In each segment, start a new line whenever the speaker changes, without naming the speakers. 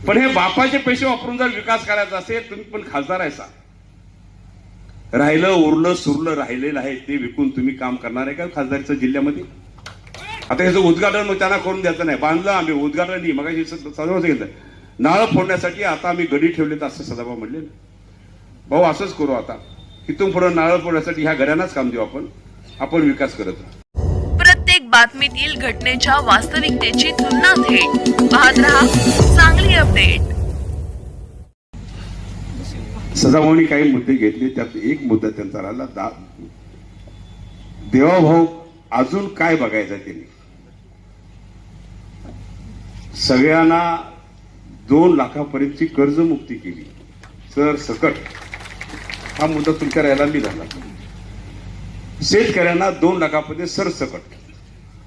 पण हे बापाचे पैसे वापरून जर विकास करायचा असेल, तुम्ही पण खासदार आहे सा, राहिलं उरलं सुरलं राहिलेलं आहे ते विकून तुम्ही काम करणार आहे का खासदारीचं जिल्ह्यामध्ये? आता याचं उद्घाटन मग त्यांना करून द्यायचं नाही, बांधलं आम्ही उद्घाटन नाही, मग सदाभाऊ घेतलं नाळ फोडण्यासाठी आता आम्ही गडी ठेवलेत असं सदाभाऊ म्हणले. भाऊ असंच करू, आता इथून पुढे नारळ फोडण्यासाठी ह्या गड्यांनाच काम देऊ, आपण विकास करत राहू.
प्रत्येक बातमीतील घटनेच्या वास्तविकतेची तुलना थेट पाहत रहा चांगली अपडेट.
सदाभाऊंनी काही मुद्दे घेतले, त्यात एक मुद्दा त्यांचा राहिला, देवाभाऊ अजून काय बघायचं त्यांनी. सगळ्यांना 2 लाखापर्यंतची कर्जमुक्ती केली सर सकट, हा मुद्दा तुमच्या रॅलीला झाला. शेतकऱ्यांना 2 लाखापर्यंत सरसकट,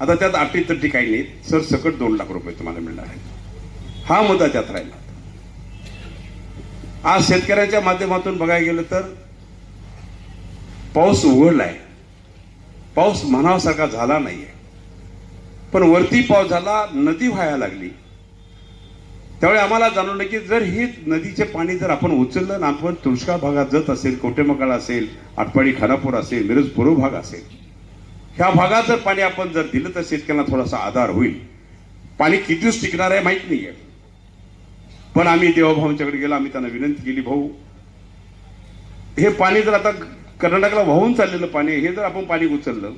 आता त्यात अटीतटी काही नाही, सरसकट 2 लाख रुपये तुम्हाला मिळणार आहेत, हा मुद्दा त्यात राहिला. आज शेतकऱ्यांच्या माध्यमातून बघायला गेलं तर पाऊस उघडलाय, पाऊस म्हणावासारखा झाला नाहीये, पण वरती पाऊस झाला, नदी व्हायला लागली. त्यावेळी आम्हाला जाणवलं की जर हे नदीचे पाणी जर आपण उचललं ना, आपण दुष्काळ भागात जात असेल, कवठेमहांकाळ असेल, आटपाडी खानापूर असेल, मिरज पूर्व भाग असेल, ह्या भागात जर पाणी आपण जर दिलं तर शेतकऱ्यांना थोडासा आधार होईल. पाणी किती दिवस टिकणार आहे माहित नाहीये, पण आम्ही देवाभाऊंच्याकडे गेलो, आम्ही त्यांना विनंती केली, भाऊ हे पाणी जर आता कर्नाटकला वाहून चाललेलं पाणी, हे जर आपण पाणी उचललं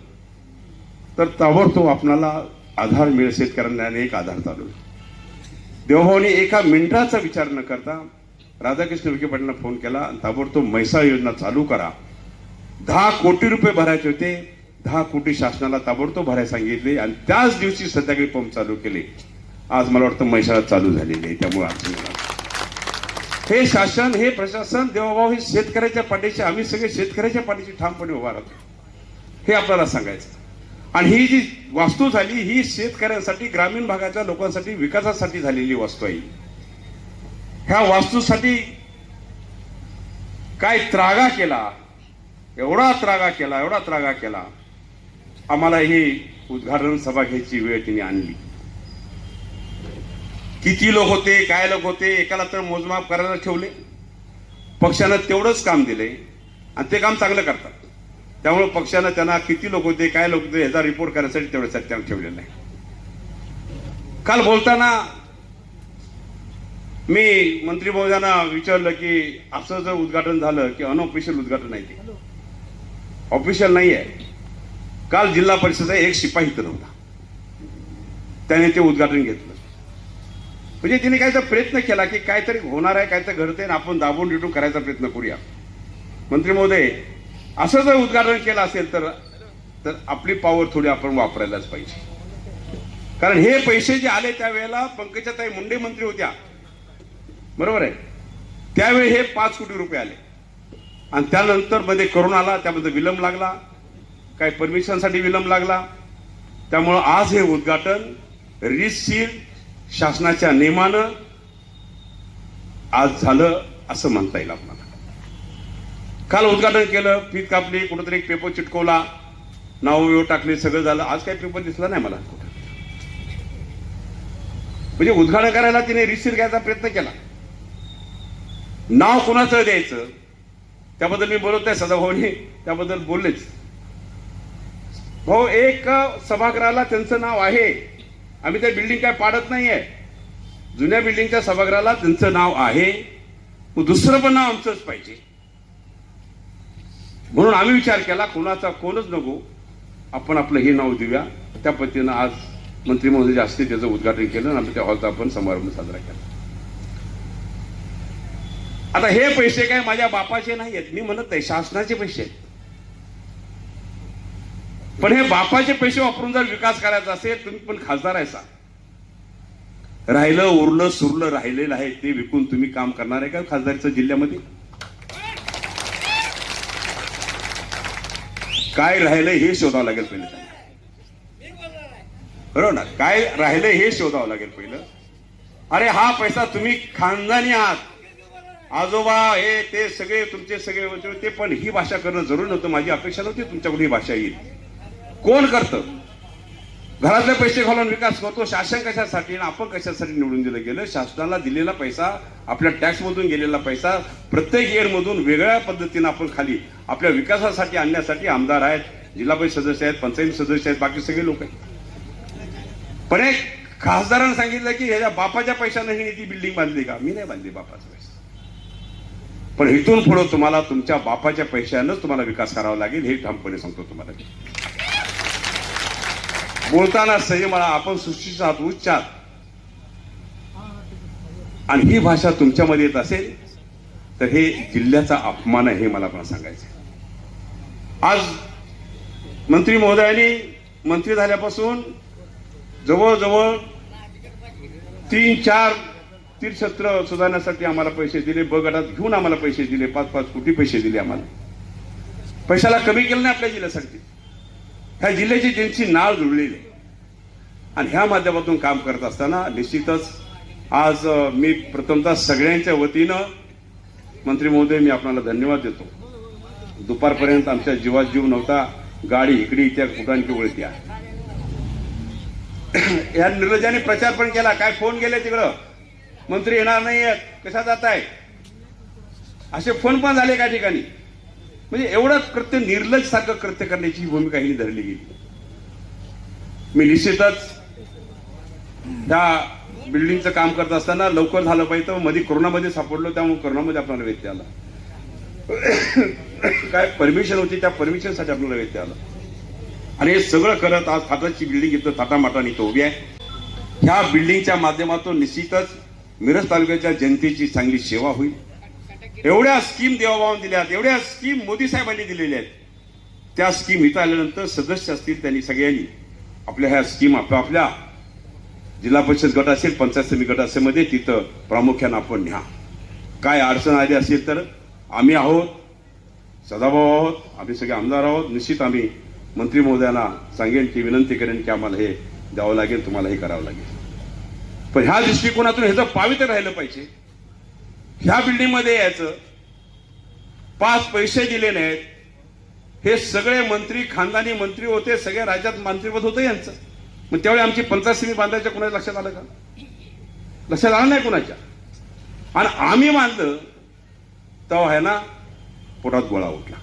तर ताबडतोब आपल्याला आधार मिळेल, शेतकऱ्यांना एक आधार चालू. देवाभाऊंनी एका मिनिटाचा विचार न करता राधाकृष्ण विखे पाटलांना फोन केला आणि ताबडतोब म्हैसाळ योजना चालू करा. 10 कोटी रुपये भरायचे होते, 10 कोटी शासनाला ताबडतोब भरायला सांगितले आणि त्याच दिवशी संध्याकाळी पंप चालू केले. आज मला वाटतं म्हैसाळात चालू झालेले आहे. त्यामुळे हे शासन, हे प्रशासन, देवाभाऊ हे शेतकऱ्याच्या पाठीशी, आम्ही सगळे शेतकऱ्याच्या पाठीशी ठामपणे उभा राहतो, हे आपल्याला सांगायचं. आणि ही जी वास्तू झाली ही शेतकऱ्यांसाठी, ग्रामीण भागाच्या लोकांसाठी, विकासासाठी झालेली वास्तू आहे. ह्या वास्तूसाठी काय त्रागा केला, एवढा त्रागा केला, आम्हाला ही उद्घाटन सभा घ्यायची वेळ तिने आणली. किती लोक होते, काय लोक होते, एकाला तर मोजमाप करायला ठेवले, पक्षानं तेवढंच काम दिले आणि ते काम चांगलं करतात. त्यामुळे पक्षानं त्यांना किती लोक होते, काय लोक होते ह्याचा रिपोर्ट करायसाठी तेवढ्यासाठी त्यांना ठेवलेलं नाही. काल बोलताना मी मंत्री महोदयांना विचारलं की असं जर उद्घाटन झालं की अनऑफिशियल उद्घाटन आहे, ते ऑफिशियल नाही आहे. काल जिल्हा परिषदेचा एक शिपाई तर नव्हता, त्याने ते उद्घाटन घेतलं. म्हणजे तिने काहीतरी प्रयत्न केला की काहीतरी होणार आहे, काहीतरी घडतंय आणि आपण दाबून डिटून करायचा प्रयत्न करूया. मंत्री महोदय, असं जर उद्घाटन केलं असेल तर आपली पॉवर थोडी आपण वापरायलाच पाहिजे. कारण हे पैसे जे आले त्यावेळेला पंकजाताई मुंडे मंत्री होत्या, बरोबर आहे, त्यावेळी हे 5 कोटी रुपये आले आणि त्यानंतर मध्ये करोना आला, त्यामध्ये विलंब लागला, काही परमिशनसाठी विलंब लागला. त्यामुळं आज हे उद्घाटन रीतशीर शासनाच्या नियमानं आज झालं असं म्हणता येईल आपल्याला. काल उद्घाटन केलं, फीत कापली, कुठेतरी एक पेपर चिटकवला, नाव टाकले, सगळं झालं. आज काही पेपर दिसला नाही मला कुठं. म्हणजे उद्घाटन करायला तिने रीतशीर घ्यायचा प्रयत्न केला. नाव कुणाचं द्यायचं त्याबद्दल मी बोलत नाही, सदाभाऊनी त्याबद्दल बोललेच. भाऊ, एक सभागृहाला त्यांचं नाव आहे, आम्ही त्या बिल्डिंग काय पाडत नाहीये, जुन्या बिल्डिंगच्या सभागृहाला त्यांचं नाव आहे, दुसरं पण नाव आमचंच पाहिजे. म्हणून आम्ही विचार केला कोणच नको, आपण आपलं हे नाव देऊया. त्या पद्धतीनं आज मंत्री महोदय असते त्याचं उद्घाटन केलं आणि आम्ही त्या हॉलचा आपण समारंभ साजरा केला. आता हे पैसे काय माझ्या बापाचे नाही आहेत, मी म्हणत नाही, शासनाचे पैसे आहेत. पण हे बापाचे पैसे वापरून जर विकास करायचा असेल, तुम्ही पण खासदार आहे सा, राहिलं उरलं सुरलं राहिलेलं आहे ते विकून तुम्ही काम करणार आहे का खासदारीचं जिल्ह्यामध्ये? काय राहिलंय हे शोधावं लागेल पहिलं, बरोबर ना? काय राहिलंय हे शोधावं लागेल पहिलं. अरे हा पैसा तुम्ही खानदानी आहात, आजोबा हे ते सगळे तुमचे सगळे होते, पण ही भाषा करणं जरूर नव्हतं. माझी अपेक्षा नव्हती तुमच्याकडून ही भाषा येईल. कोण करतं? घरातले पैसे घालून विकास करतो. शासन कशासाठी आणि आपण कशासाठी निवडून दिलं गेलं? शासनाला दिलेला पैसा, आपल्या टॅक्समधून गेलेला पैसा प्रत्येक इयरमधून वेगळ्या पद्धतीनं आपण खाली आपल्या विकासासाठी आणण्यासाठी आमदार आहेत, जिल्हा परिषद सदस्य आहेत, पंचायत सदस्य आहेत, बाकी सगळे लोक आहेत. पण एक खासदारांनी सांगितलं की ह्याच्या बापाच्या पैशानं ही ती बिल्डिंग बांधली का? मी नाही बांधली बापाचा पैसा. पण इथून पुढे तुम्हाला तुमच्या बापाच्या पैशानंच तुम्हाला विकास करावा लागेल, हे ठामपणे सांगतो तुम्हाला. बोलताना संयम बाळगा, आपण सुशिक्षित आहात, उच्च आहात, आणि ही भाषा तुमच्यामध्ये येत असेल तर हे जिल्ह्याचा अपमान आहे, हे मला पण सांगायचं आहे. आज मंत्री महोदयांनी मंत्री झाल्यापासून जवळजवळ 3-4 तीर्थक्षेत्र सुधारण्यासाठी आम्हाला पैसे दिले, ब गटात घेऊन आम्हाला पैसे दिले, 5-5 कोटी पैसे दिले. आम्हाला पैशाला कमी केलं नाही आपल्या जिल्ह्यासाठी. ह्या जिल्ह्याची ज्यांची नाळ जुळलेली आहे आणि ह्या माध्यमातून काम करत असताना निश्चितच आज मी प्रथमतः सगळ्यांच्या वतीनं मंत्री महोदय मी आपल्याला धन्यवाद देतो. दुपारपर्यंत आमच्या जीवात जीव नव्हता, गाडी इकडे त्या कुटांची वळत्या. या निर्लजाने प्रचार पण केला, काय फोन गेले तिकडं, मंत्री येणार नाही, कशा जात आहे, असे फोन पण झाले काही ठिकाणी. म्हणजे एवढं कृत्य निर्लज सारखं कृत्य करण्याची भूमिका ही धरली गेली. मी निश्चितच त्या बिल्डिंगचं काम करत असताना लवकर झालं पाहिजे. मध्ये कोरोनामध्ये सापडलो, त्यामुळे कोरोनामध्ये आपल्याला व्यत्यय आला. काय परमिशन होती, त्या परमिशनसाठी आपल्याला व्यत्यय आला. आणि हे सगळं करत आज थाटाची बिल्डिंग इथं थाटामाटाने इथं उभी आहे. ह्या बिल्डिंगच्या माध्यमातून निश्चितच मिरज तालुक्याच्या जनतेची चांगली सेवा होईल. एवढ्या स्कीम देवाभावाने दिल्यात, एवढ्या स्कीम मोदी साहेबांनी दिलेल्या आहेत. त्या स्कीम इथं आल्यानंतर सदस्य असतील त्यांनी सगळ्यांनी आपल्या ह्या स्कीम आपल्या जिल्हा परिषद गट असेल, पंचायत समिती गट असेल मध्ये तिथं प्रामुख्यानं आपण न्या. काय अडचण आली असेल तर आम्ही आहोत, सदाभाऊ आहोत, आम्ही सगळे आमदार आहोत. निश्चित आम्ही मंत्री महोदयांना सांगेन की विनंती करेन की आम्हाला हे द्यावं लागेल, तुम्हाला हे करावं लागेल. पण ह्या दृष्टिकोनातून ह्याचं पावित्र्य राहिलं पाहिजे. ह्या बिल्डिंग मध्ये यायचं, 5 पैसे दिले नाहीत. हे सगळे मंत्री खानदानी मंत्री होते, सगळ्या राज्यात मंत्रिपद होतं यांचं. मग त्यावेळी आमची पंचायत समिती बांधायच्या कुणाच्या लक्षात आलं का? लक्षात आलं नाही कुणाच्या. आणि आम्ही बांधलं तेव्हा आहे ना पोटात गोळा उठला.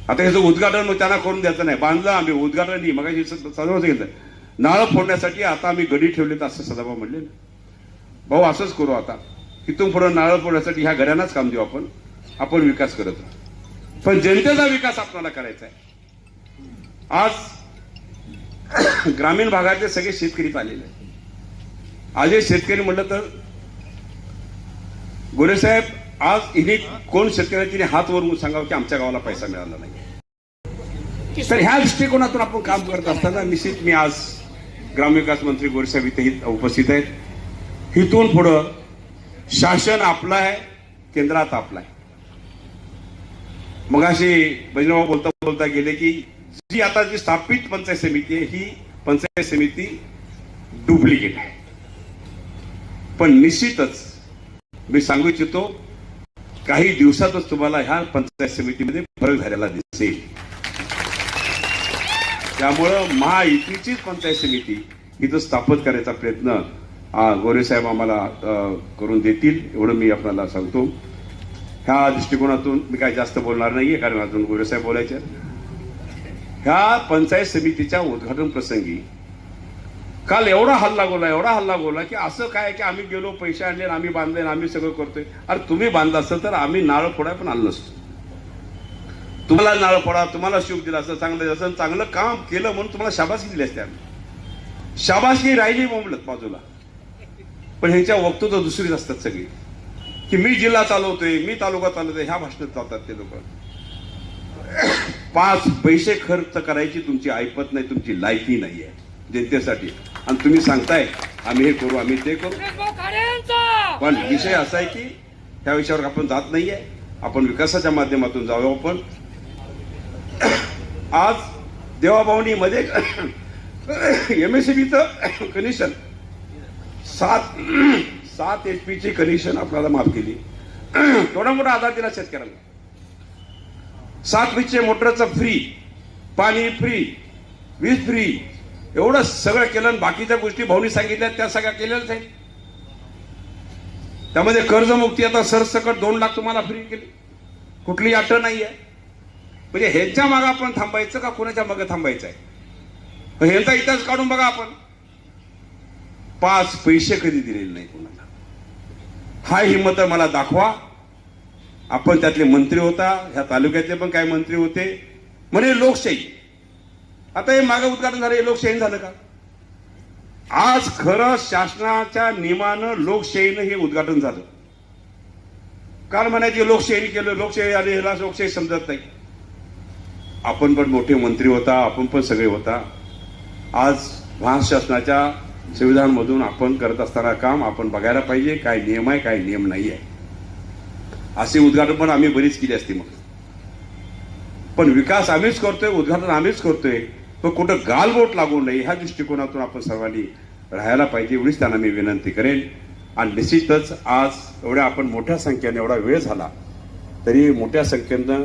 आता ह्याचं उद्घाटन त्यांना करून द्यायचं नाही, बांधलं आम्ही, उद्घाटन नाही. मग सदाभाऊ घेतलं नाळं फोडण्यासाठी आता आम्ही गडी ठेवलेत असं सदाभाऊ म्हणले ना. भाऊ असंच करू, आता इथून पुढे नारळ फोडण्यासाठी ह्या घड्यानाच काम देऊ आपण विकास करत राहू. पण जनतेचा विकास आपल्याला करायचा आहे. आज ग्रामीण भागातले सगळे शेतकरी आलेले आहेत. आज हे शेतकरी म्हटलं तर गोरे साहेब, आज इथे कोण शेतकरी तिने हात वरून सांगावं की आमच्या गावाला पैसा मिळाला नाही. तर ह्या दृष्टिकोनातून आपण काम करत असताना निश्चित मी आज ग्रामविकास मंत्री गोरे साहेब इथे उपस्थित आहेत. इथून पुढं शासन आपलं आहे, केंद्रात आपलं आहे. मगाशी बजरंगभाऊ बोलता बोलता गेले की जी आता जी स्थापित पंचायत समिती आहे ही पंचायत समिती डुप्लिकेट आहे. पण निश्चितच मी सांगू इच्छितो काही दिवसातच तुम्हाला ह्या पंचायत समितीमध्ये फरक झालेला दिसेल. त्यामुळं महायुतीचीच पंचायत समिती इथं स्थापित करायचा प्रयत्न गोरे साहेब आम्हाला करून देतील, एवढं मी आपल्याला सांगतो. ह्या दृष्टिकोनातून मी काही जास्त बोलणार नाहीये, कारण अजून गोरे साहेब बोलायचे. ह्या पंचायत समितीच्या उद्घाटन प्रसंगी काल एवढा हल्ला गोला की असं काय की आम्ही गेलो, पैसे आणले, आम्ही बांधले, आम्ही सगळं करतोय. अरे तुम्ही बांधलं असतं तर आम्ही नारळ फोडाय पण आलो नसतो. तुम्हाला नारळ फोडा, तुम्हाला शुभ दिला असं, चांगलं काम केलं म्हणून तुम्हाला शाबासकी दिली असते. आम्ही शाबासकी राहिली बोंबलत बाजूला. पण ह्यांच्या वक्तव्य दुसरीच असतात सगळी, की मी जिल्हा चालवतोय, मी तालुका चालवतोय, ह्या भाषणात चालतात ते लोक. 5 पैसे खर्च करायची तुमची ऐपत नाही, तुमची लायकी नाहीये जनतेसाठी. आणि तुम्ही सांगताय आम्ही हे करू, आम्ही ते करू. पण विषय असा आहे की त्या विषयावर आपण जात नाहीये. आपण विकासाच्या माध्यमातून जाऊ. आपण आज देवाभावनी मध्ये MSCBचं कनेक्शन 7 HP ची कनेक्शन आपल्याला माफ केली. थोडा मोठा आधार दिला शेतकऱ्यांना. 7 HP मोटरचं फ्री, पाणी फ्री, वीज फ्री, एवढं सगळं केलं आणि बाकीच्या गोष्टी भाऊनी सांगितल्या त्या सगळ्या केलेल्याच आहेत. त्यामध्ये कर्जमुक्ती आता सरसकट 2 लाख तुम्हाला फ्री केली, कुठलीही अट नाहीये. म्हणजे ह्यांच्या मागे आपण थांबायचं का कोणाच्या मागे थांबायचं आहे? ह्यांचा इतिहास काढून बघा आपण. 5 पैसे कधी दिलेले नाही कोणाला. हा हिंमत मला दाखवा. आपण त्यातले मंत्री होता, ह्या तालुक्यातले पण काही मंत्री होते, म्हणे लोकशाही. आता हे मागे उद्घाटन झालं, हे लोकशाही झालं का? आज खरं शासनाच्या नियमानं लोकशाहीनं हे उद्घाटन झालं. काल म्हणायचे लोकशाही केलं, लोकशाही आली, ह्याला लोकशाही समजत नाही. आपण पण मोठे मंत्री होता, आपण पण सगळे होता. आज महाराष्ट्र शासनाच्या संविधानामधून आपण करत असताना काम आपण बघायला पाहिजे, काय नियम आहे काय नियम नाही आहे. असे उद्घाटन पण आम्ही बरीच केली असती. मग पण विकास आम्हीच करतोय, उद्घाटन आम्हीच करतोय, पण कुठं गालबोट लागू नये ह्या दृष्टिकोनातून आपण सर्वांनी राहायला पाहिजे, एवढीच त्यांना मी विनंती करेन. आणि निश्चितच आज एवढ्या आपण मोठ्या संख्येने, एवढा वेळ झाला तरी मोठ्या संख्येनं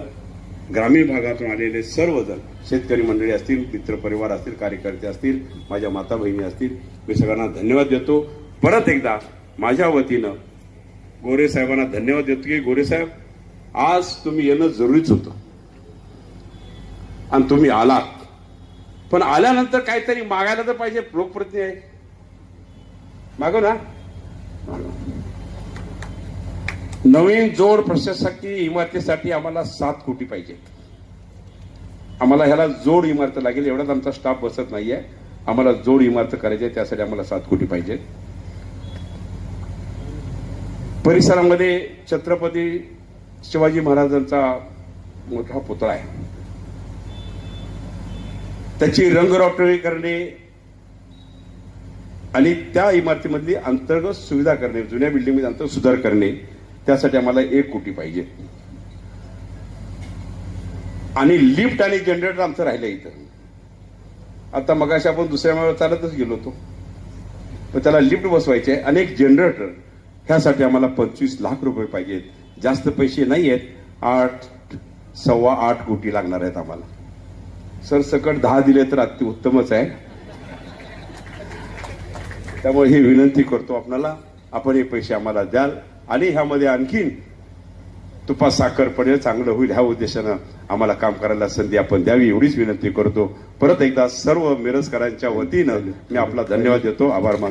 ग्रामीण भागातून आलेले सर्वजण, शेतकरी मंडळी असतील, मित्रपरिवार असतील, कार्यकर्ते असतील, माझ्या माता बहिणी असतील, मी सगळ्यांना धन्यवाद देतो. परत एकदा माझ्या वतीनं गोरे साहेबांना धन्यवाद देतो की गोरे साहेब, आज तुम्ही येणं जरुरीच होतं आणि तुम्ही आलात. पण आल्यानंतर काहीतरी मागायला तर पाहिजे. लोकप्रतिनिधी आहे, मागो ना. नवीन जोड प्रशासकीय इमारतीसाठी आम्हाला 7 कोटी पाहिजेत. आम्हाला ह्याला जोड इमारत लागेल, एवढाच आमचा स्टाफ बसत नाहीये. आम्हाला जोड इमारत करायची, त्यासाठी आम्हाला 7 कोटी पाहिजेत. परिसरामध्ये छत्रपती शिवाजी महाराजांचा मोठा पुतळा आहे, त्याची रंगरोगणी करणे आणि त्या इमारतीमधली अंतर्गत सुविधा करणे, जुन्या बिल्डिंगमध्ये अंतर्गत सुधार करणे, त्यासाठी आम्हाला 1 कोटी पाहिजे. आणि लिफ्ट आणि जनरेटर आमचं राहिलं इथं. आता मगाशी आपण दुसऱ्या माळ्यावर चालतच गेलो होतो, पण त्याला लिफ्ट बसवायचे आणि एक जनरेटर, ह्यासाठी आम्हाला 25 लाख रुपये पाहिजेत. जास्त पैसे नाही आहेत, 8.8 कोटी लागणार आहेत आम्हाला. सरसकट 10 दिले तर अति उत्तमच आहे. त्यामुळे ही विनंती करतो आपल्याला, आपण हे पैसे आम्हाला द्याल आणि ह्यामध्ये आणखीन तुपात साखर पडेल, चांगलं होईल, ह्या उद्देशानं आम्हाला काम करायला संधी आपण द्यावी, एवढीच विनंती करतो. परत एकदा सर्व मिरजकरांच्या वतीनं मी आपला धन्यवाद देतो, आभार मानतो.